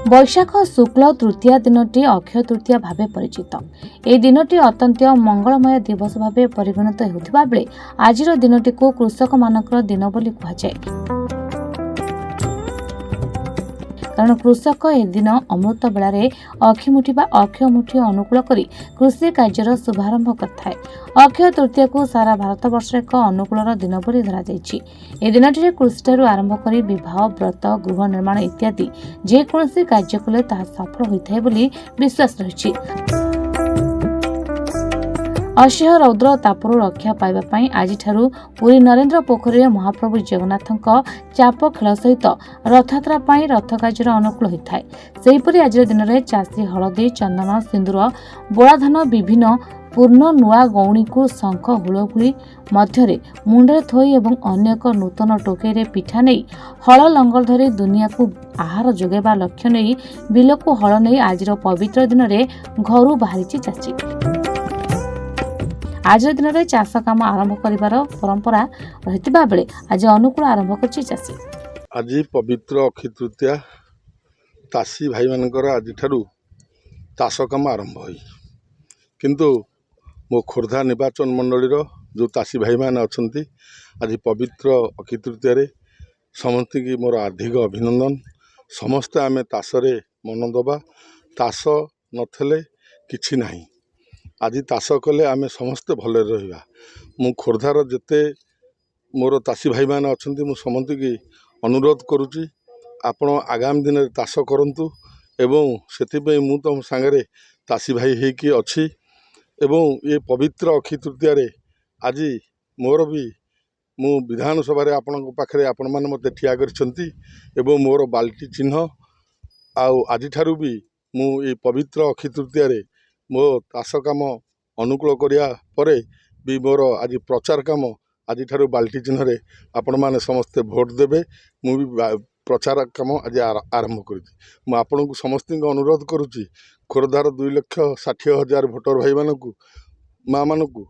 बैशाख शुक्ल तृतीया दिनटी अक्षय तृतीया भावे परिचित। ए दिनटी अत्यंत मंगलमय दिवस भावे परिगणित होउथिबा बेले आजिर दिनटी को कृषक मानकर दिन बोली कहुए। कारण कृषक ए दिन अमृत बेलारे अखिमुठी बा अक्षय मुठी अनुकूल करी कृषि कार्यर शुभारंभ करथाय। अक्षय तृतीया को सारा भारत वर्ष एक अनुकूल दिन बोली धरा जायछि। ए दिनटी कृषिठारु आरंभ करी विवाह व्रत गृह निर्माण इत्यादि जेकोसी कार्य कले ताहा सफल होइथाय बोली विश्वास रहिछि। असह्य रौद्र तापरू रक्षा पाइबा पई आजिठारु पुरी नरेंद्र पोखरी महाप्रभु जगन्नाथଙ୍କ चाप खेल सहित रथयात्रा पई रथ कार्य अनुकूल होइथाय। सेहिपरि आजिर दिन रे चासी हळदी चंदन सिंदूर बोळाधान विभिन्न पूर्ण नुआ गौणी को शंख हुलहुली मध्यरे मुंडरे थोई एवं अन्य एक नूतन टोकेरे पिठा नहीं हल लंगर धरी दुनिया को आहार जोगेबा लक्ष्य नहीं बिल को हल नहीं आजिर पवित्र दिन रे घरू बाहरिछि चासी। आज दिन में चाष काम आरंभ कर परंपरा रही बेले आज अनुकूल आरंभ कर चाषी। आज पवित्र अक्षय तृतीया चाषी भाई मानकर आज चाष काम आरंभ हो किंतु मो खोर्धा निर्वाचन मंडलीर जो चाषी भाई मैंने अच्छा आज पवित्र अक्षय तृतीया समस्त की मोर हार्दिक अभिनंदन। समस्ते आम ताशरे मन दबा ताश नथले किछि नाही। आज चाष कले आम समस्ते भले रहिबा। मु खोर्धार जेते मोर चाषी भाई मैंने अच्छा मु समस्त की अनुरोध करुच्ची आपण आगामी दिन में चाष करंतु एवं से मु तुम सांगरे चाषी भाई होकी अच्छी एवं ये पवित्र अक्षय तृतीया आज मोर भी मु विधानसभा आपण पाखे आपण मैंने मत ठिया करछंती एवं मोर बाल्टी चिन्ह आज ठारू भी मु ये पवित्र अक्षय तृतीया मो चाष काम अनुकूल करिया परे भी मोर आज प्रचार काम आज ठारू बाल्टी चिन्ह रे आपण माने समस्ते भोट देबे। मु भी प्रचार काम आज आरंभ करुच्ची। मु आपण को समस्त अनुरोध करुच्ची खोर्धार 2,60,000 भोटर भाई मानकू माँ मानकू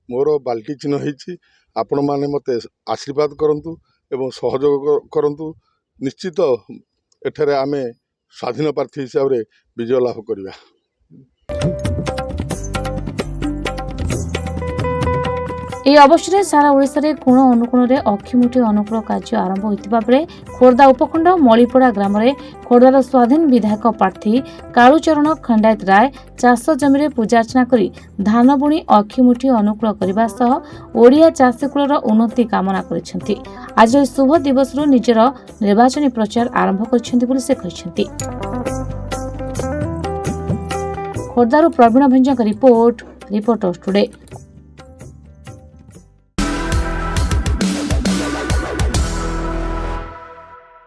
मोर बाल्टी चिन्ह होइछि। आपण माने मते आशीर्वाद करंतु एवं सहयोग करंतु। निश्चित एठारे आमे स्वाधीन प्रार्थी हिसाब रे विजय लाभ करिबा। এই অবসরে সারা ওড়িশারে কোণ অনুকোণরে অক্ষিমুঠি অনুকূল কার্য আরম্ভ হইতিবা বেলে খোর্ধা উপখণ্ড মଳିପଡ଼ା গ্রামରେ খোর্ধার স্বাধীন বিধায়ক প্রার্থী কালুচରଣ ଖଣ୍ଡାୟତ ରାୟ ଚାଷ ଜମିରେ ପୂଜାର୍ଚ୍ଚନା କରି ଧାନ ବୁଣି ଅକ୍ଷିମୁଠି ଅନୁକୂଳ କରିବା ସହ ଓଡ଼ିଆ ଚାଷୀ କୁଳର ଉନ୍ନତି କାମନା କରିଛନ୍ତି। ଆଜିର ଶୁଭ ଦିବସରୁ ନିଜର ନିର୍ବାଚନୀ ପ୍ରଚାର ଆରମ୍ଭ କରିଛନ୍ତି ବୋଲି ସେ କହିଛନ୍ତି। ଖୋର୍ଦ୍ଧାରୁ ପ୍ରବୀଣ ଭଞ୍ଜଙ୍କ ରିପୋର୍ଟ ରିପୋର୍ଟର୍ସ ଟୁଡେ।